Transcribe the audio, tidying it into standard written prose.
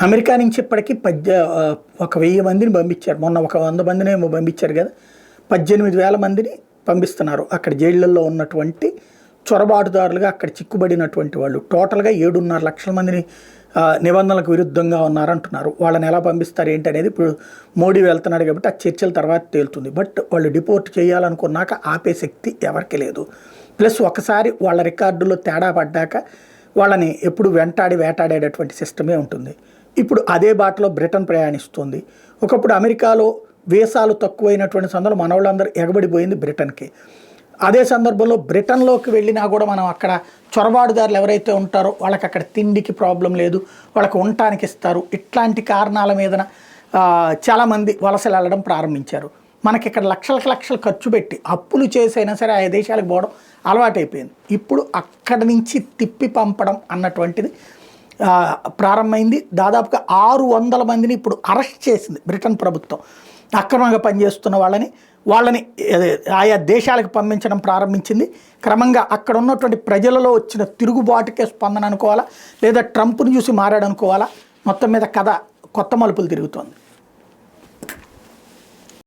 America నుంచి ఇప్పటికీ 1,000 మందిని పంపించారు. మొన్న 100 మందిని ఏమో పంపించారు కదా, 18,000 మందిని పంపిస్తున్నారు. అక్కడ జైళ్ళల్లో ఉన్నటువంటి చొరబాటుదారులుగా అక్కడ చిక్కుబడినటువంటి వాళ్ళు టోటల్గా 7.5 లక్షల మందిని నిబంధనలకు విరుద్ధంగా ఉన్నారంటున్నారు. వాళ్ళని ఎలా పంపిస్తారు ఏంటి అనేది ఇప్పుడు మోడీ వెళ్తున్నాడు కాబట్టి ఆ చర్చల తర్వాత తేలుతుంది. బట్ వాళ్ళు డిపోర్ట్ చేయాలనుకున్నాక ఆపే శక్తి ఎవరికి లేదు. ప్లస్ ఒకసారి వాళ్ళ రికార్డులో తేడా పడ్డాక వాళ్ళని ఎప్పుడు వేటాడేటటువంటి సిస్టమే ఉంటుంది. ఇప్పుడు అదే బాటలో బ్రిటన్ ప్రయాణిస్తుంది. ఒకప్పుడు అమెరికాలో వీసాలు తక్కువైనటువంటి సందర్భంలో మన వాళ్ళందరూ ఎగబడిపోయింది బ్రిటన్కి. అదే సందర్భంలో బ్రిటన్లోకి వెళ్ళినా కూడా మనం అక్కడ చొరబాటుదారులు ఎవరైతే ఉంటారో వాళ్ళకి అక్కడ తిండికి ప్రాబ్లం లేదు, వాళ్ళకి ఉండటానికి ఇస్తారు. ఇట్లాంటి కారణాల మీదన చాలామంది వలసలు వెళ్ళడం ప్రారంభించారు. మనకి ఇక్కడ లక్షలు ఖర్చు పెట్టి అప్పులు చేసైనా సరే ఆ దేశాలకు పోవడం అలవాటైపోయింది. ఇప్పుడు అక్కడి నుంచి తిప్పి పంపడం అన్నటువంటిది ప్రారంభమైంది. దాదాపుగా 600 మందిని ఇప్పుడు అరెస్ట్ చేసింది బ్రిటన్ ప్రభుత్వం. అక్రమంగా పనిచేస్తున్న వాళ్ళని ఆయా దేశాలకు పంపించడం ప్రారంభించింది. క్రమంగా అక్కడ ఉన్నటువంటి ప్రజలలో వచ్చిన తిరుగుబాటుకే స్పందన అనుకోవాలా, లేదా ట్రంప్ను చూసి మారాడనుకోవాలా, మొత్తం మీద కథ కొత్త మలుపులు తిరుగుతోంది.